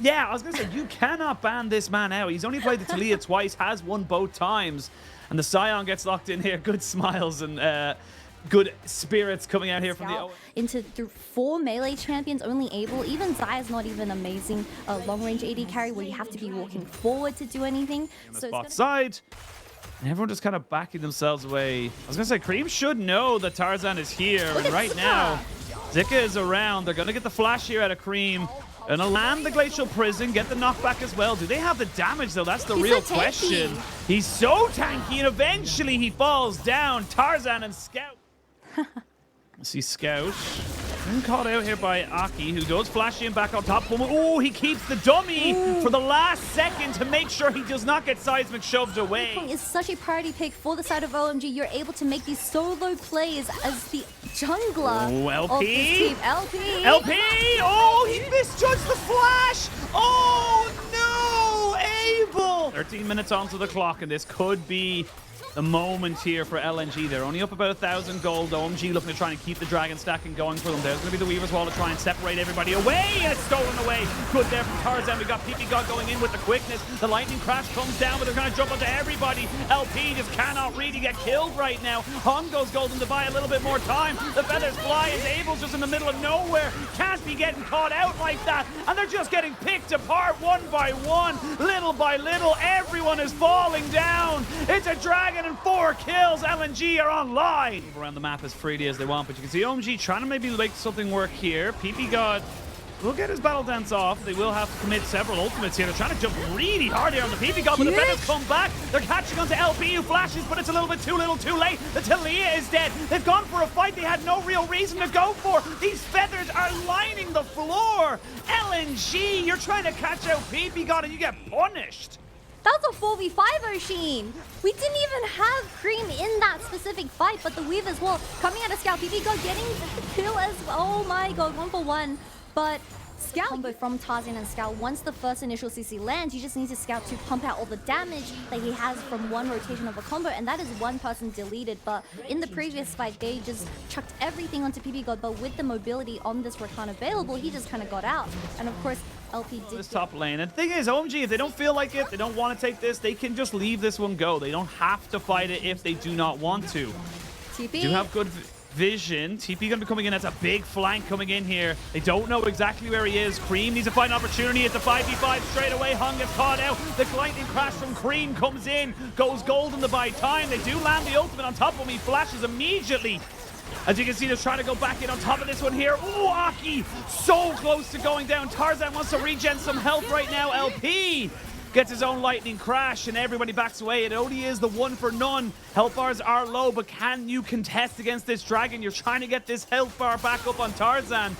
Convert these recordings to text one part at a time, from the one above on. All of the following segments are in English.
Yeah, I was going to say, you cannot ban this man out. He's only played the Talia twice, has won both times. And the Scion gets locked in here. Good smiles and good spirits coming out here from the... Into 4 melee champions, only able. Even Zaya's not even amazing long-range AD carry where you have to be walking forward to do anything. On the spot side. And everyone just kind of backing themselves away. I was going to say, Cream should know that Tarzan is here. And right now, Zika is around. They're going to get the flash here out of Cream. And land the Glacial Prison, get the knockback as well. Do they have the damage, though? That's the real question. He's so tanky, and eventually he falls down. Tarzan and Scout. See Scout. Been caught out here by Aki, who goes flashing back on top. Oh, he keeps the dummy for the last second to make sure he does not get seismic shoved away. It's such a party pick for the side of OMG. You're able to make these solo plays as the jungler of this team. LP! LP! Oh, he misjudged the flash! Oh, no! Abel! 13 minutes onto the clock, and this could be the moment here for LNG. They're only up about 1,000 gold. OMG looking to try and keep the dragon stacking going for them. There's going to be the Weaver's Wall to try and separate everybody away, and it's stolen away. Good there from Tarzan. We got PP God going in with the quickness. The lightning crash comes down, but they're going to jump onto everybody. LP just cannot really get killed right now. Hung goes golden to buy a little bit more time. The feathers fly as Abel's just in the middle of nowhere. Can't be getting caught out like that, and they're just getting picked apart one by one, little by little. Everyone is falling down. It's a dragon and 4 kills. LNG are online. Around the map as freely as they want, but you can see OMG trying to maybe make something work here. PP God will get his battle dance off. They will have to commit several ultimates here. They're trying to jump really hard here on the PP God, but the feathers come back. They're catching onto LP, who flashes, but it's a little bit too little too late. The Talia is dead. They've gone for a fight they had no real reason to go for. These feathers are lining the floor. LNG, you're trying to catch out PP God and you get punished. That was a 4v5 Oshin. We didn't even have Cream in that specific fight, but the Weaver's Wall coming out of Scout. PP God getting the kill as well. Oh my god, 1 for 1. But Scout combo from Tarzan and Scout. Once the first initial CC lands, you just need to Scout to pump out all the damage that he has from one rotation of a combo, and that is one person deleted. But in the previous fight, they just chucked everything onto PP God, but with the mobility on this Rakan available, he just kind of got out. And of course, LP did this top lane. And the thing is, OMG, if they don't feel like it, they don't want to take this, they can just leave this one go. They don't have to fight it if they do not want to. TP. Do have good vision. TP going to be coming in. That's a big flank coming in here. They don't know exactly where he is. Cream needs to find an opportunity. It's a 5v5 straight away. Hung gets caught out. The lightning crash from Cream comes in. Goes golden to buy time. They do land the ultimate on top of him. He flashes immediately. As you can see, they're trying to go back in on top of this one here. Oh, Aki, so close to going down. Tarzan wants to regen some health right now. LP gets his own lightning crash, and everybody backs away. It only is the 1 for none. Health bars are low, but can you contest against this dragon? You're trying to get this health bar back up on Tarzan.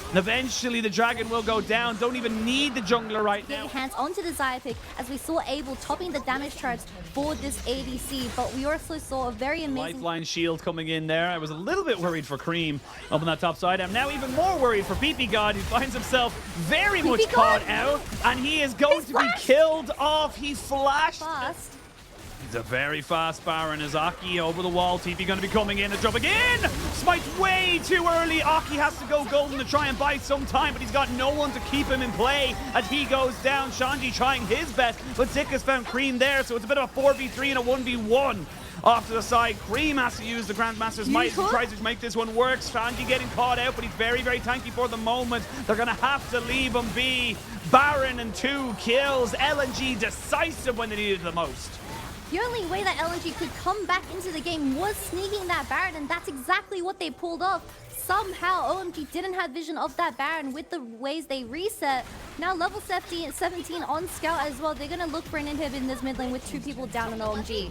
And eventually the dragon will go down. Don't even need the jungler right now. Getting hands onto the Xayah pick as we saw Abel topping the damage charts for this ADC, but we also saw a very amazing lifeline shield coming in there. I was a little bit worried for Cream up on that top side. I'm now even more worried for PP God, who finds himself very much caught out, and he is going to be killed off. He flashed. Fast. He's a very fast Baron as Aki over the wall. TP going to be coming in and dropping in. Smite way too early. Aki has to go golden to try and buy some time, but he's got no one to keep him in play as he goes down. Shanji trying his best, but Zik has found Cream there, so it's a bit of a 4v3 and a 1v1. Off to the side, Cream has to use the Grandmaster's might as he tries to make this one work. Shanji getting caught out, but he's very, very tanky for the moment. They're going to have to leave him be. Baron and 2 kills. LNG decisive when they needed it the most. The only way that LNG could come back into the game was sneaking that Baron, and that's exactly what they pulled off. Somehow, OMG didn't have vision of that Baron with the ways they reset. Now level 17 on Scout as well. They're going to look for an inhib in this mid lane with 2 people down on OMG.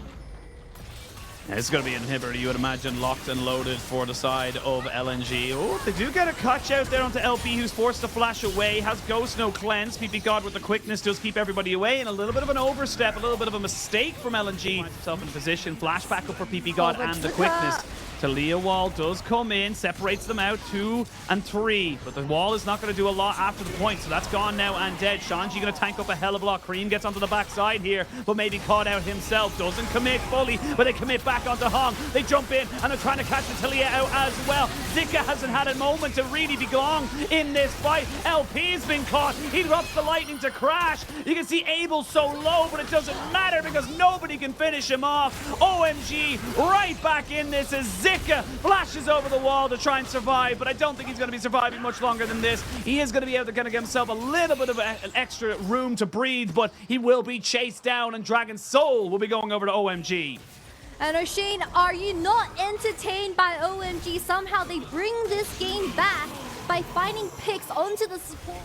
It's going to be an inhibitor, you would imagine, locked and loaded for the side of LNG. Oh, they do get a catch out there onto LP, who's forced to flash away. Has Ghost no cleanse. PP God with the quickness does keep everybody away, and a little bit of an overstep, a little bit of a mistake from LNG. Finds himself in position. Flash back up for PP God and the quickness. Talia wall does come in, separates them out 2 and 3, but the wall is not going to do a lot after the point, so that's gone now and dead. Shanji going to tank up a hell of a lot. Cream gets onto the backside here, but maybe caught out himself. Doesn't commit fully, but they commit back onto Hong. They jump in and they're trying to catch the Talia out as well. Zika hasn't had a moment to really be long in this fight. LP has been caught. He drops the lightning to crash. You can see Abel so low, but it doesn't matter because nobody can finish him off. OMG right back in this as Zika flashes over the wall to try and survive, but I don't think he's going to be surviving much longer than this. He is going to be able to kind of give himself a little bit of an extra room to breathe, but he will be chased down and Dragon's Soul will be going over to OMG. And O'Shane, are you not entertained by OMG? Somehow they bring this game back by finding picks onto the support.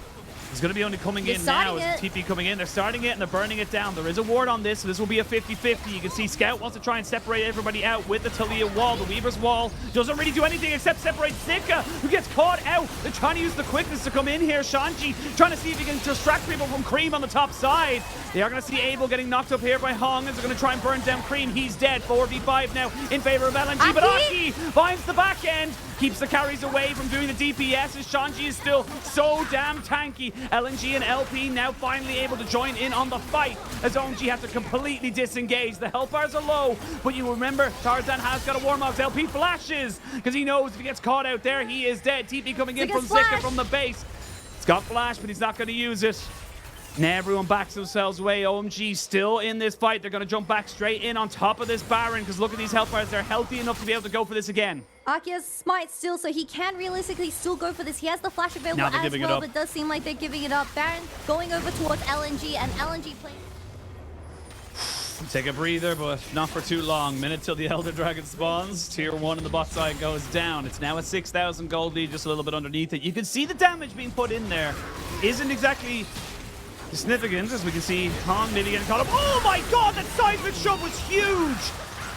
It's going to be only coming in now. Is TP coming in? They're starting it and they're burning it down. There is a ward on this, so this will be a 50-50. You can see Scout wants to try and separate everybody out with the Talia wall. The Weaver's wall doesn't really do anything except separate Zika, who gets caught out. They're trying to use the quickness to come in here. Shanji trying to see if he can distract people from Cream on the top side. They are going to see Abel getting knocked up here by Hong as they're going to try and burn down Cream. He's dead. 4v5 now in favor of LNG, but Aki finds the back end. Keeps the carries away from doing the DPS as Shanji is still so damn tanky. LNG and LP now finally able to join in on the fight as OMG have to completely disengage. The health bars are low, but you remember Tarzan has got a Warmogs. LP flashes because he knows if he gets caught out there, he is dead. TP coming in from Zika from the base. It's got flash, but he's not going to use it. Now everyone backs themselves away. OMG still in this fight. They're going to jump back straight in on top of this Baron because look at these health bars. They're healthy enough to be able to go for this again. Aki has smite still, so he can realistically still go for this. He has the flash available as well, but it does seem like they're giving it up. Baron going over towards LNG, and LNG playing. Take a breather, but not for too long. Minute till the Elder Dragon spawns. Tier 1 in the bot side goes down. It's now a 6,000 gold lead, just a little bit underneath it. You can see the damage being put in there isn't exactly significant, as we can see Hong maybe getting caught up. Oh my god, that seismic shove was huge!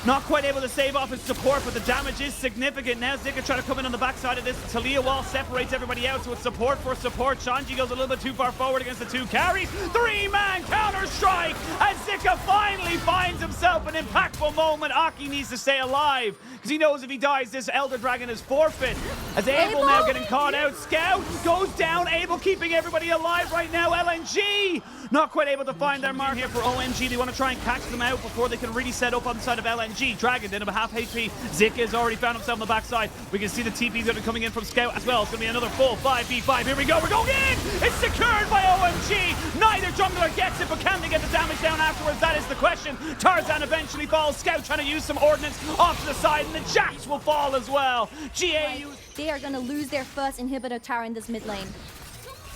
Not quite able to save off his support, but the damage is significant. Now Zika trying to come in on the backside of this. Talia wall separates everybody out, so it's support for support. Shanji goes a little bit too far forward against the 2 carries. 3-man counter-strike as Zika finally finds himself an impactful moment. Aki needs to stay alive because he knows if he dies, this Elder Dragon is forfeit. As Abel now getting caught out. Scout goes down. Abel keeping everybody alive right now. LNG not quite able to find their mark here for OMG. They want to try and catch them out before they can really set up on the side of LNG. Dragon then about half HP. Zika has already found himself on the backside. We can see the TP's going to be coming in from Scout as well. It's going to be another full 5v5. Here we go. We're going in. It's secured by OMG. Neither jungler gets it, but can they get the damage down afterwards? That is the question. Tarzan eventually falls. Scout trying to use some ordnance off to the side, and the Jax will fall as well. GAU. They are going to lose their first inhibitor tower in this mid lane.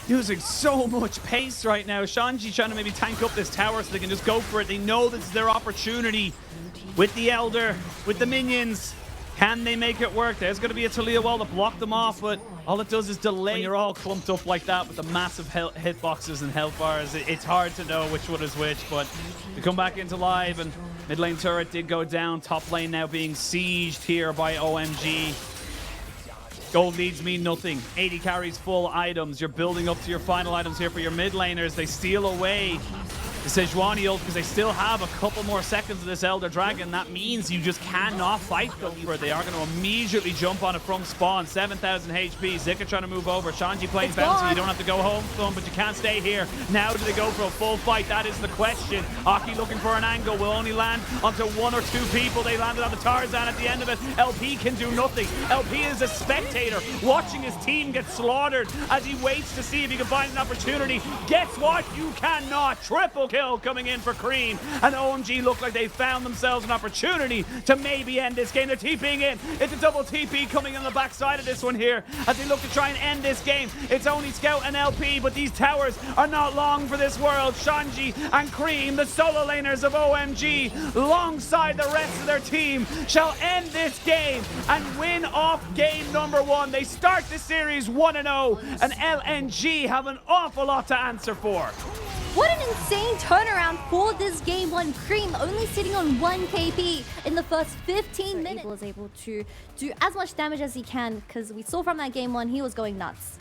Using so much pace right now. Shanji trying to maybe tank up this tower so they can just go for it. They know this is their opportunity with the Elder, with the minions. Can they make it work? There's going to be a Talia wall to block them off, but all it does is delay. When you're all clumped up like that with the massive hitboxes and health bars, it's hard to know which one is which, but we come back into live, and mid lane turret did go down. Top lane now being sieged here by OMG. Gold leads mean nothing. 80 carries full items. You're building up to your final items here for your mid laners. They steal away the Sejuani ult because they still have a couple more seconds of this Elder Dragon. That means you just cannot fight them. They are going to immediately jump on it from spawn. 7,000 HP. Zika trying to move over. Shanji playing bouncy. You don't have to go home to them, but you can't stay here. Now do they go for a full fight? That is the question. Aki looking for an angle. Will only land onto 1 or 2 people. They landed on the Tarzan at the end of it. LP can do nothing. LP is a spectator watching his team get slaughtered as he waits to see if he can find an opportunity. Guess what? You cannot. Triple kill coming in for Cream, and OMG look like they found themselves an opportunity to maybe end this game. They're TPing in. It's a double TP coming on the backside of this one here as they look to try and end this game. It's only Scout and LP, but these towers are not long for this world. Shanji and Cream, the solo laners of OMG, alongside the rest of their team, shall end this game and win off game number 1. They start the series 1-0, and LNG have an awful lot to answer for. What an insane turnaround for this game 1. Cream only sitting on 1 KP in the first 15 minutes. Abel is able to do as much damage as he can because we saw from that game 1 he was going nuts.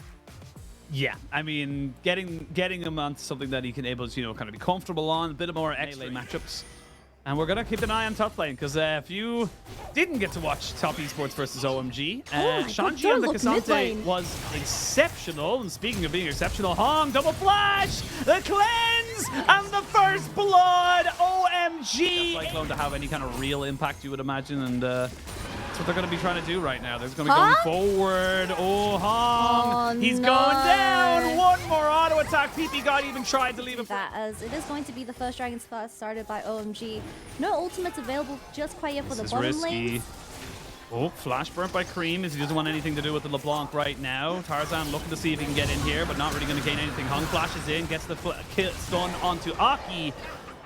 Yeah, I mean, getting him onto something that he can able to, kind of be comfortable on, a bit more melee matchups. And we're going to keep an eye on top lane, because if you didn't get to watch Top Esports versus OMG, Shanji and the Kazante was exceptional. And speaking of being exceptional, Hong, double flash, the cleanse, and the first blood, OMG! Cyclone to have any kind of real impact, you would imagine, and that's what they're going to be trying to do right now. They're going to be going forward. Oh, Hong, he's going down. One more auto attack. PP God even tried to leave it. That as it is going to be the first Dragon's Fast started by OMG. No ultimates available just quite yet for the bottom lane. Oh, flash burnt by Cream as he doesn't want anything to do with the LeBlanc right now. Tarzan looking to see if he can get in here, but not really going to gain anything. Hong flashes in, gets the stun onto Aki.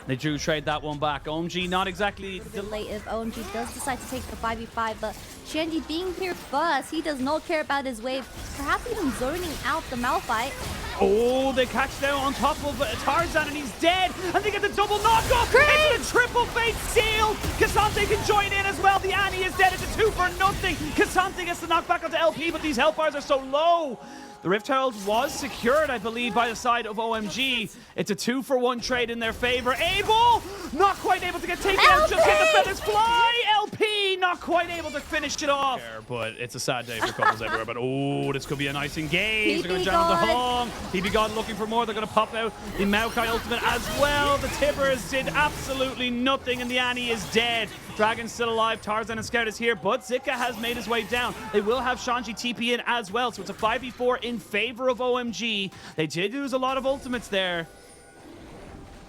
They drew trade that one back. OMG not exactly... A bit late if OMG does decide to take the 5v5, but Shanji being here first, he does not care about his wave. Perhaps even zoning out the Malphite. Oh, they catch down on top of Tarzan and he's dead. And they get the double knockoff. It's a triple fate sealed. Kazante can join in as well. The Annie is dead. It's a 2 for nothing. Kazante gets the knockback onto LP, but these health bars are so low. The Rift Herald was secured, I believe, by the side of OMG. It's a 2-for-1 trade in their favor. Abel, not quite able to get taken out. Just hit the feathers fly. LP, not quite able to finish it off. But it's a sad day for couples everywhere. But oh, this could be a nice engage. They're going to jam the Hong. PB God looking for more. They're going to pop out the Maokai ultimate as well. The Tibbers did absolutely nothing, and the Annie is dead. Dragon's still alive. Tarzan and Scout is here, but Zika has made his way down. They will have Shanji TP in as well, so it's a 5v4 in favor of OMG. They did use a lot of ultimates there.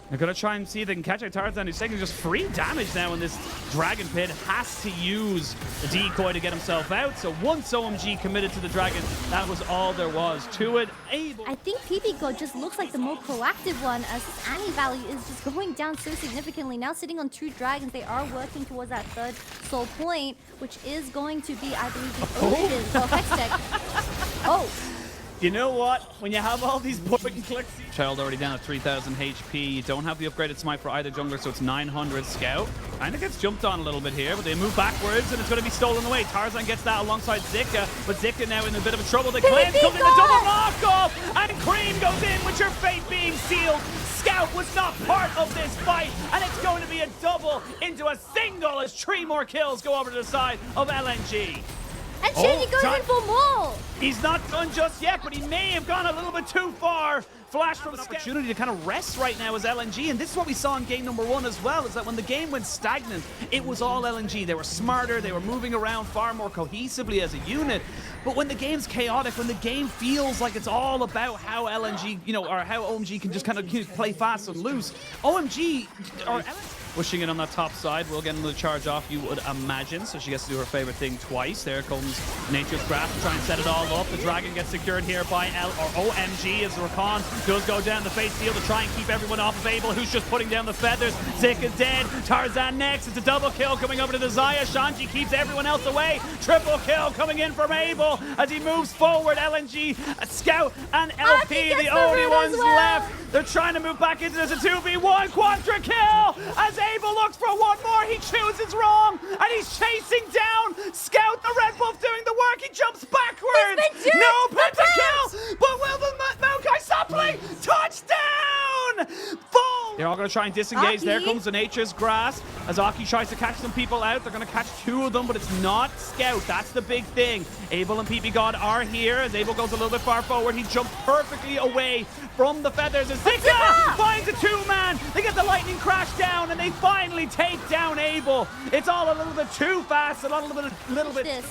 They're going to try and see if they can catch out Tarzan, who's taking just free damage now in this Dragon Pit. Has to use the decoy to get himself out. So once OMG committed to the Dragon, that was all there was to it. I think PPGO just looks like the more proactive one, as his Annie value is just going down so significantly. Now sitting on 2 dragons, they are working towards that 3rd soul point, which is going to be, I believe, the Ocean Hex deck. You know what? When you have all these point and clicks, Child already down at 3,000 HP. You don't have the upgraded smite for either jungler, so it's 900 Scout. Kind of gets jumped on a little bit here, but they move backwards, and it's going to be stolen away. Tarzan gets that alongside Zika, but Zika now in a bit of a trouble. The cleanse comes in, the double knockoff, and Cream goes in with your fate being sealed. Scout was not part of this fight, and it's going to be a double into a single as 3 more kills go over to the side of LNG. And Shanji goes in for more. He's not done just yet, but he may have gone a little bit too far. Flash from an opportunity to kind of rest right now as LNG, and this is what we saw in game number 1 as well, is that when the game went stagnant, it was all LNG. They were smarter, they were moving around far more cohesively as a unit, but when the game's chaotic, when the game feels like it's all about how LNG, or how OMG can just kind of play fast and loose, OMG, or pushing it on that top side, will get another charge off, you would imagine, so she gets to do her favorite thing twice. There comes Nature's Grasp to try and set it all up. The Dragon gets secured here by OMG as Rakan does go down the face field to try and keep everyone off of Abel, who's just putting down the feathers. Zik is dead. Tarzan next. It's a double kill coming over to the Xayah. Shanji keeps everyone else away. Triple kill coming in from Abel as he moves forward. LNG, Scout, and LP, the only ones left. They're trying to move back into this. A 2v1 quadra kill as Abel looks for one more. He chooses wrong, and he's chasing down Scout, the red buff, doing the work. He jumps backwards. No pentakill, but will the Maokai sapling? Touchdown! Full! They're all going to try and disengage. Aki. There comes the Nature's Grasp as Aki tries to catch some people out. They're going to catch 2 of them, but it's not Scout. That's the big thing. Abel and PP God are here as Abel goes a little bit far forward. He jumps perfectly away from the feathers as Zika finds a 2-man. They get the lightning crash down, and they finally take down Abel. It's all a little bit too fast, a little bit.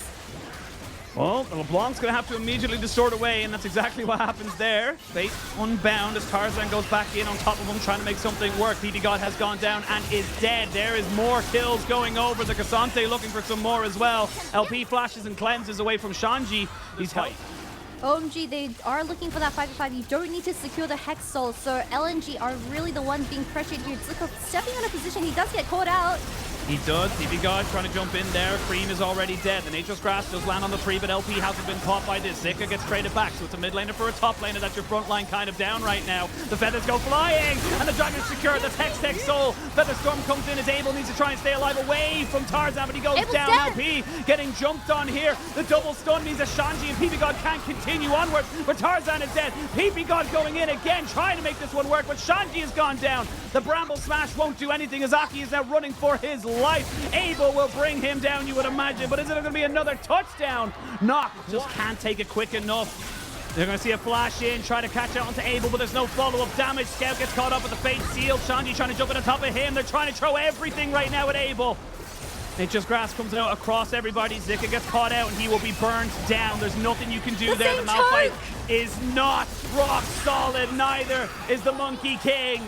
Well, the LeBlanc's going to have to immediately distort away, and that's exactly what happens there. Fate unbound as Tarzan goes back in on top of him, trying to make something work. PP God has gone down and is dead. There is more kills going over. The Kazante looking for some more as well. LP flashes and cleanses away from Shanji. He's tight. OMG, they are looking for that 5v5. You don't need to secure the Hex Soul, so LNG are really the ones being pressured here. Zuko stepping on a position. He does get caught out. He does. TP God trying to jump in there. Cream is already dead. The Nature's Grass does land on the 3, but LP hasn't been caught by this. Zika gets traded back, so it's a mid laner for a top laner. That's your front line kind of down right now. The Feathers go flying, and the Dragon's secured. That's Hex Soul. Featherstorm comes in as Abel needs to try and stay alive away from Tarzan, but he goes Abel's down. dead. LP getting jumped on here. The double stun means that Shanji and PP God can't continue onward, but Tarzan is dead. PP God going in again, trying to make this one work, but Shanji has gone down. The Bramble Smash won't do anything as Aki is now running for his life. Abel will bring him down, you would imagine, but is it going to be another touchdown? Knock just can't take it quick enough. They're going to see a flash in, try to catch out onto Abel, but there's no follow-up damage. Scout gets caught up with the Fate Seal. Shanji trying to jump on top of him. They're trying to throw everything right now at Abel. Nature's Grass comes out across everybody. Zika gets caught out and he will be burned down. There's nothing you can do there. The Malphite is not rock solid. Neither is the Monkey King.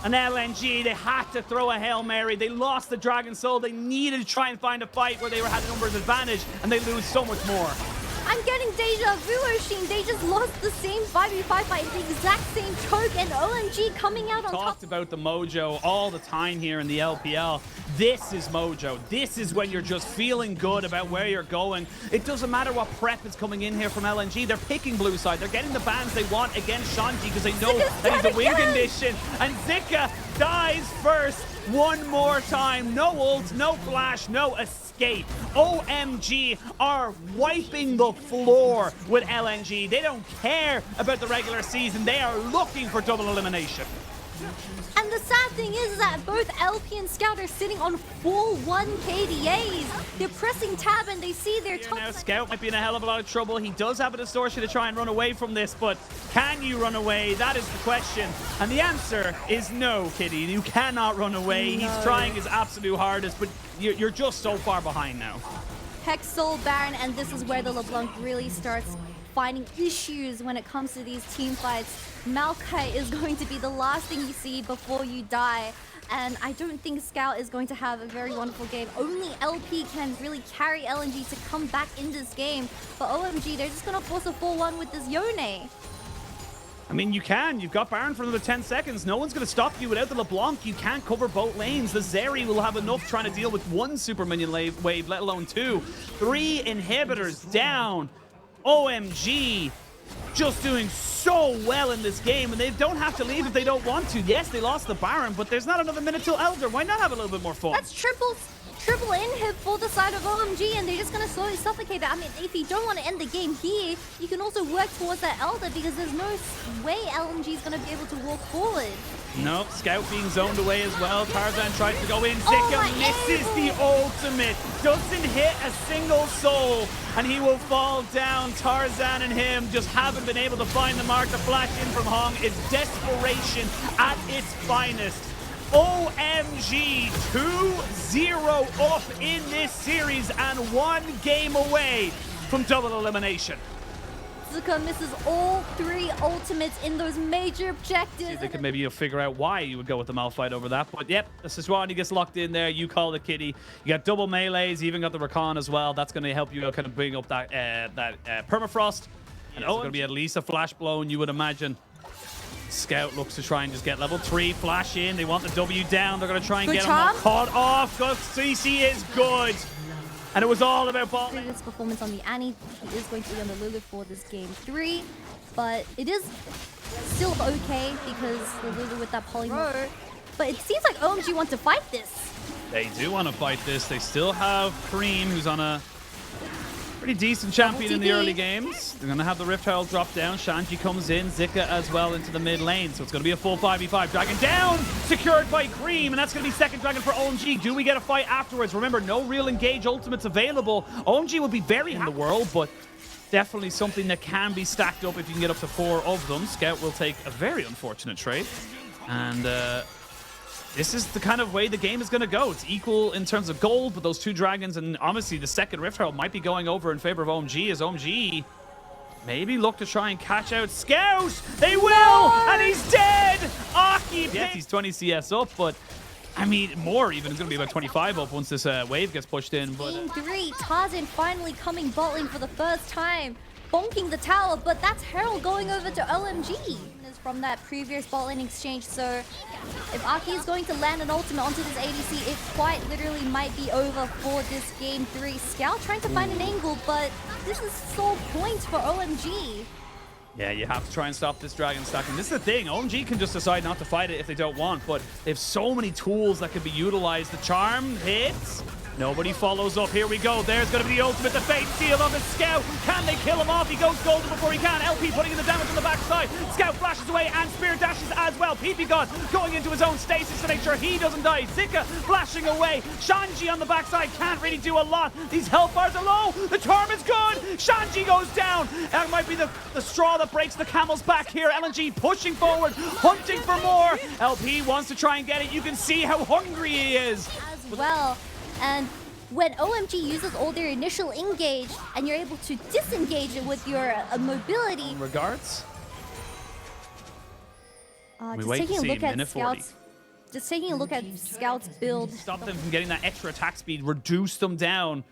And LNG, they had to throw a Hail Mary. They lost the Dragon Soul. They needed to try and find a fight where they had a numbers advantage, and they lose so much more. I'm getting deja vu, Oshin. They just lost the same 5v5 fight, the exact same choke, and OMG coming out on top. Talked about the mojo all the time here in the LPL. This is mojo. This is when you're just feeling good about where you're going. It doesn't matter what prep is coming in here from LNG. They're picking blue side. They're getting the bans they want against Shanji because they know that he's a win condition. And Zika dies first one more time. No ult, no flash, no escape. OMG are wiping the floor with LNG. They don't care about the regular season. They are looking for double elimination. And the sad thing is that both LP and Scout are sitting on full 1 KDAs. They're pressing tab and they see their top. Now Scout might be in a hell of a lot of trouble. He does have a distortion to try and run away from this, but can you run away? That is the question. And the answer is no, Kitty. You cannot run away. No. He's trying his absolute hardest, but you're just so far behind now. Hex Soul Baron, and this is where the LeBlanc really starts finding issues when it comes to these team fights. Malphite is going to be the last thing you see before you die. And I don't think Scout is going to have a very wonderful game. Only LP can really carry LNG to come back in this game. But OMG, they're just going to force a 4-1 with this Yone. I mean, you can. You've got Baron for another 10 seconds. No one's going to stop you without the LeBlanc. You can't cover both lanes. The Zeri will have enough trying to deal with one super minion wave, let alone 2. 3 inhibitors down. OMG just doing so well in this game, and they don't have to leave if they don't want to. Yes, they lost the Baron, but there's not another minute till Elder. Why not have a little bit more fun? That's triple inhib for the side of OMG, and they're just going to slowly suffocate it. I mean, if you don't want to end the game here, you can also work towards that Elder because there's no way LNG is going to be able to walk forward. Nope, Scout being zoned away as well. Tarzan tries to go in. Zika misses the ultimate. Doesn't hit a single soul. And he will fall down. Tarzan and him just haven't been able to find the mark. The flash in from Hong is desperation at its finest. OMG 2-0 up in this series and 1 game away from double elimination. Zika misses all 3 ultimates in those major objectives. See, they could maybe figure out why you would go with the Malphite over that. But yep, the Sejuani gets locked in there. You call the Kitty. You got double melees. You even got the Rakan as well. That's going to help you kind of bring up that permafrost. And it's going to be at least a flash blown, you would imagine. Scout looks to try and just get level 3 flash in. They want the W down. They're going to try and get him caught off. CC is good. And it was all about ball. His performance on the Annie, he is going to be on the Lulu for this game 3, but it is still okay because the Lulu with that polymorph. But it seems like OMG want to fight this. They do want to fight this. They still have Cream, who's on a pretty decent champion in the early games. They're going to have the Rift Herald drop down. Shanji comes in. Zika as well into the mid lane. So it's going to be a full 5v5. Dragon down! Secured by Cream. And that's going to be second Dragon for OMG. Do we get a fight afterwards? Remember, no real engage ultimates available. OMG would be very in the world, but definitely something that can be stacked up if you can get up to 4 of them. Scout will take a very unfortunate trade. And this is the kind of way the game is going to go. It's equal in terms of gold, but those 2 dragons, and honestly, the second Rift Herald might be going over in favor of OMG, as OMG maybe look to try and catch out Scout. They will, and he's dead. Aki, yes, he's 20 CS up, but I mean, more even. It's going to be about 25 up once this wave gets pushed in. But Game 3, Tarzan finally coming bot lane for the first time, bonking the tower, but that's Herald going over to OMG. from that previous bot lane exchange. So if Aki is going to land an ultimate onto this ADC, it quite literally might be over for this game 3. Scout trying to find an angle, but this is sole point for OMG. Yeah, you have to try and stop this dragon stacking. This is the thing. OMG can just decide not to fight it if they don't want, but they have so many tools that can be utilized. The charm hits. Nobody follows up. Here we go. There's going to be the ultimate, the fate seal on the Scout. Can they kill him off? He goes golden before he can. LP putting in the damage on the backside. Scout flashes away and spear dashes as well. PP God going into his own stasis to make sure he doesn't die. Zika flashing away. Shanji on the backside can't really do a lot. These health bars are low. The charm is good. Shanji goes down. That might be the straw that breaks the camel's back here. LNG pushing forward, hunting for more. LP wants to try and get it. You can see how hungry he is. As well. And when OMG uses all their initial engage and you're able to disengage it with your mobility. Regards. Just taking a look at Scout's. Just taking a look at Scout's build. Stop them from getting that extra attack speed. Reduce them down.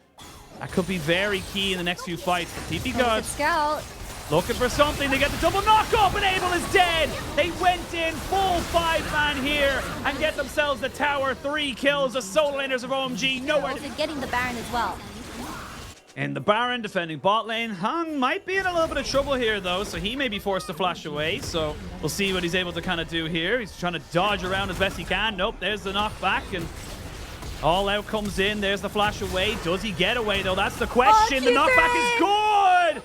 That could be very key in the next few fights. PP God. Scout. Looking for something. They get the double knockoff, and Abel is dead. They went in full 5-man here and get themselves the tower. 3 kills. The solo laners of OMG. Nowhere. Also getting the Baron as well. And the Baron defending bot lane. Hung might be in a little bit of trouble here, though, so he may be forced to flash away. So we'll see what he's able to kind of do here. He's trying to dodge around as best he can. Nope, there's the knockback, and all out comes in. There's the flash away. Does he get away, though? That's the question. The knockback is good.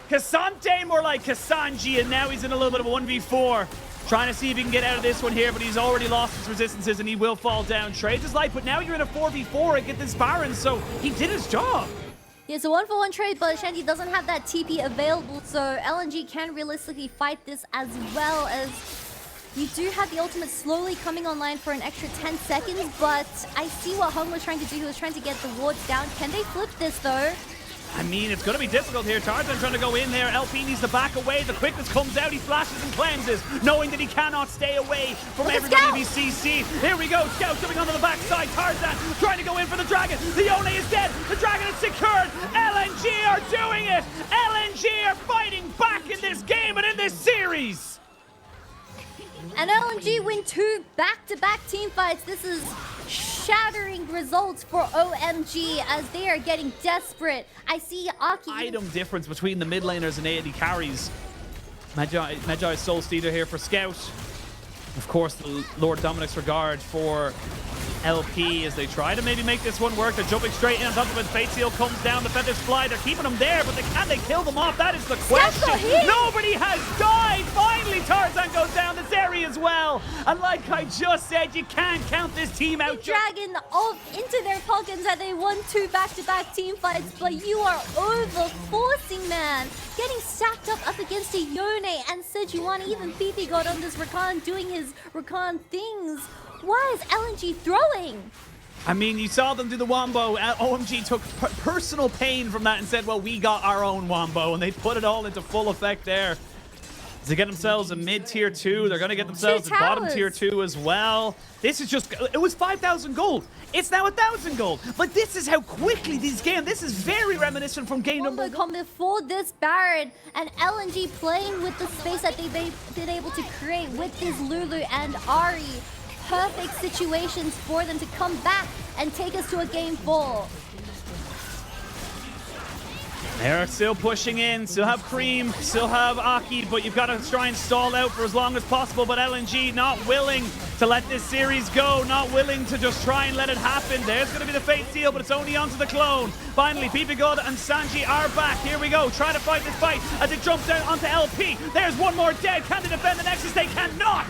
Kasante, more like Kasanji, and now he's in a little bit of a 1v4. Trying to see if he can get out of this one here, but he's already lost his resistances and he will fall down. Trades his life, but now you're in a 4v4 and get this Baron, so he did his job. Yeah, it's a 1-for-1 trade, but Shanti doesn't have that TP available, so LNG can realistically fight this as well. As you do have the ultimate slowly coming online for an extra 10 seconds, but I see what Hung was trying to do. He was trying to get the wards down. Can they flip this, though? I mean, it's going to be difficult here. Tarzan trying to go in there. LP needs to back away. The quickness comes out. He flashes and cleanses, knowing that he cannot stay away from everybody to be CC'd. Here we go. Scout coming onto the backside. Tarzan trying to go in for the dragon. The Yone is dead. The dragon is secured. LNG are doing it. LNG are fighting back in this game and in this series. And LNG win 2 back-to-back team fights. This is shattering results for OMG as they are getting desperate. I see Aki. Item difference between the mid laners and AD carries. Magi Soul Stealer here for Scout. Of course, the Lord Dominic's regard for LP as they try to maybe make this one work. They're jumping straight in on top of it. Fate Seal comes down. The feathers fly. They're keeping them there, but can they kill them off? That is the question. Nobody has died. Finally, Tarzan goes down this area as well. And like I just said, you can't count this team out. Dragon off into their pockets that they won 2 back-to-back team fights, but you are over-forcing, man. Getting stacked up against a Yone and Sejuani, even PP got on this Rakan doing his Rakan things. Why is LNG throwing? I mean, you saw them do the wombo. OMG took personal pain from that and said, well, we got our own wombo, and they put it all into full effect there. To get themselves a mid-tier 2, they're going to get themselves a bottom tier 2 as well. This is just, it was 5,000 gold. It's now 1,000 gold. But this is how quickly these games, this is very reminiscent from game number 1. Before this Baron, and LNG playing with the space that they've been able to create with this Lulu and Ari. Perfect situations for them to come back and take us to a game 4. They're still pushing in, still have Cream, still have Aki, but you've got to try and stall out for as long as possible. But LNG not willing to let this series go, not willing to just try and let it happen. There's going to be the Fate Seal, but it's only onto the clone. Finally, PP God and Sanji are back. Here we go, trying to fight this fight as it jumps down onto LP. There's one more dead. Can they defend the Nexus? They cannot!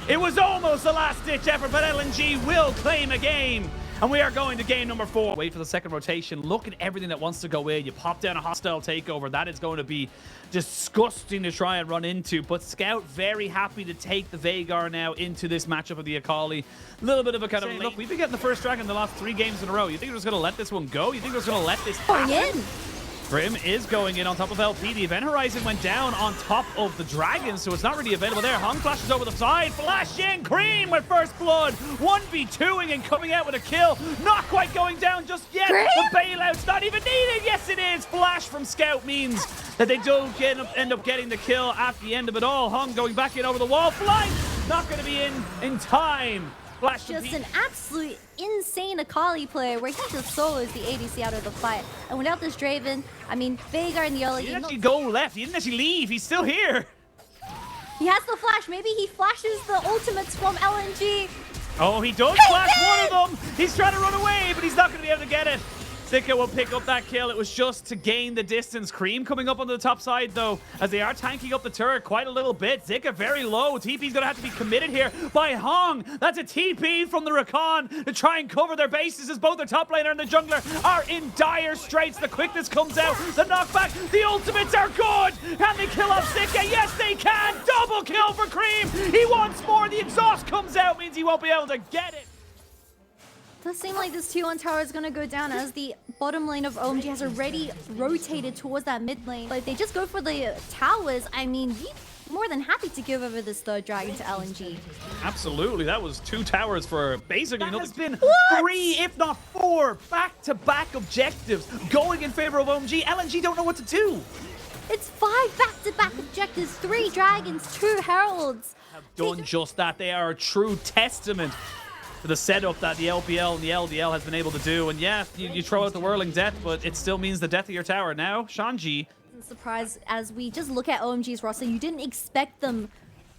It was almost a last-ditch effort, but LNG will claim a game. And we are going to game number 4. Wait for the second rotation. Look at everything that wants to go in. You pop down a hostile takeover. That is going to be disgusting to try and run into. But Scout very happy to take the Veigar now into this matchup of the Akali. A little bit of a kind of... Look, we've been getting the first dragon the last 3 games in a row. You think we're just going to let this one go? You think we're just going to let this happen? Grim is going in on top of LP. The Event Horizon went down on top of the Dragon, so it's not really available there. Hung flashes over the side. Flash in. Cream with first blood. 1v2ing and coming out with a kill. Not quite going down just yet. Cream? The bailout's not even needed. Yes, it is. Flash from Scout means that they don't end up getting the kill at the end of it all. Hung going back in over the wall. Flight not going to be in time. Flash just an absolute insane Akali player where he just solos the ADC out of the fight. And without this Draven, I mean, Veigar in the early He game. didn't actually go left. He didn't actually leave. He's still here. He has the flash. Maybe he flashes the ultimates from LNG. Oh, he does flash one of them. He's trying to run away, but he's not going to be able to get it. Zika will pick up that kill. It was just to gain the distance. Cream coming up on the top side, though, as they are tanking up the turret quite a little bit. Zika very low. TP's going to have to be committed here by Hong. That's a TP from the Rakan to try and cover their bases as both the top laner and the jungler are in dire straits. The quickness comes out. The knockback. The ultimates are good. Can they kill off Zika? Yes, they can. Double kill for Cream. He wants more. The exhaust comes out. Means he won't be able to get it. Does seem like this 2-1 tower is going to go down as the bottom lane of OMG has already rotated towards that mid lane. But if they just go for the towers, I mean, we're more than happy to give over this third dragon to LNG. Absolutely. That was 2 towers for basically nothing. It's been 3, if not 4, back-to-back objectives going in favor of OMG. LNG don't know what to do. It's 5 back-to-back objectives, 3 dragons, 2 heralds. Have done just that. They are a true testament to the setup that the LPL and the LDL has been able to do. And yeah, you throw out the whirling death, but it still means the death of your tower. Now, Shanji. Surprise, as we just look at OMG's roster, you didn't expect them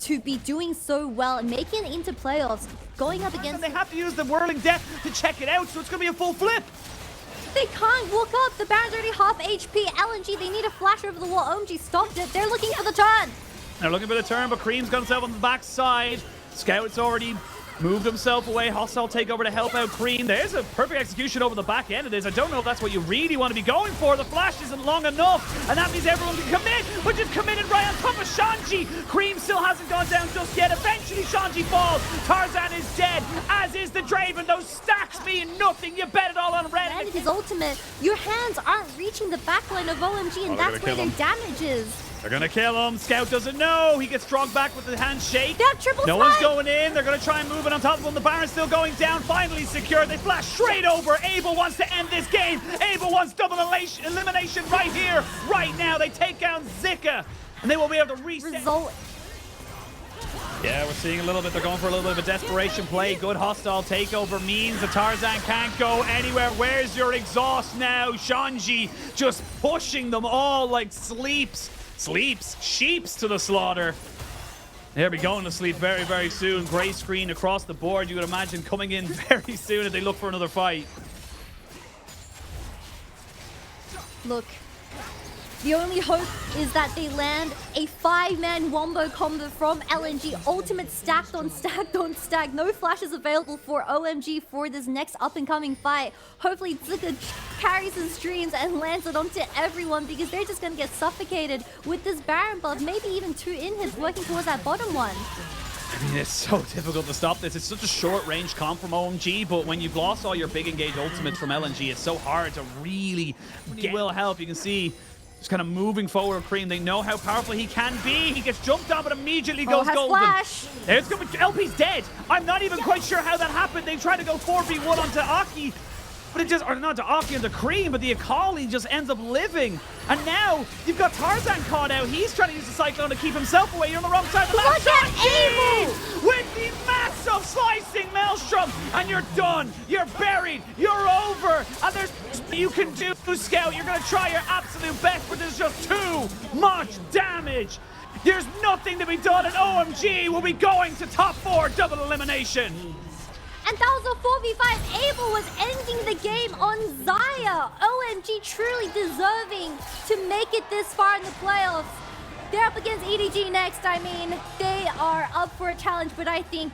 to be doing so well and making it into playoffs, going up against... And they have to use the whirling death to check it out, so it's going to be a full flip. They can't walk up. The Baron's already half HP. LNG, they need a flash over the wall. OMG stopped it. They're looking for the turn. They're looking for the turn, but Cream's got himself on the back side. Scout's already moved himself away. Hostile takeover to help out Cream. There's a perfect execution over the back end of this. I don't know if that's what you really want to be going for. The flash isn't long enough, and that means everyone can commit, but just committed right on top of Shanji. Cream still hasn't gone down just yet. Eventually, Shanji falls. Tarzan is dead, as is the Draven. Those stacks mean nothing. You bet it all on red. And his ultimate, your hands aren't reaching the backline of OMG, and that's where their damage is. They're gonna kill him. Scout doesn't know. He gets dragged back with the handshake. That triple No one's going in. They're gonna try and move it on top of him. The Baron's still going down. Finally secured. They flash straight over. Abel wants to end this game. Abel wants double elimination right here, right now. They take down Zika, and they will be able to reset. Yeah, we're seeing a little bit. They're going for a little bit of a desperation play. Good hostile takeover means the Tarzan can't go anywhere. Where's your exhaust now? Shanji just pushing them all like sheeps to the slaughter. They'll be going to sleep very, very soon. Gray screen across the board. You would imagine coming in very soon if they look for another fight. Look, the only hope is that they land a 5-man wombo combo from LNG. Ultimate stacked on stacked on stacked. No flashes available for OMG for this next up-and-coming fight. Hopefully Zika carries his dreams and lands it onto everyone, because they're just going to get suffocated with this Baron buff. Maybe even 2 inhibs working towards that bottom one. I mean, it's so difficult to stop this. It's such a short-range comp from OMG, but when you've lost all your big engage ultimates from LNG, it's so hard to really get... will help. You can see just kind of moving forward with Cream. They know how powerful he can be. He gets jumped on, but immediately goes golden. Flash. There's going to be... LP's dead. I'm not even quite sure how that happened. They tried to go 4v1 onto Aki, but it just... or not to Aki and to Cream, but the Akali just ends up living. And now you've got Tarzan caught out. He's trying to use the Cyclone to keep himself away. You're on the wrong side of the map. Look at Abel! With the massive slicing Maelstrom, and you're done. You're buried. You're over. And there's you can do, Scout. You're going to try your absolute best, but there's just too much damage. There's nothing to be done, and OMG will be going to top 4 double elimination. And that was a 4v5. Abel was ending the game on Xayah. OMG truly deserving to make it this far in the playoffs. They're up against EDG next. I mean, they are up for a challenge, but I think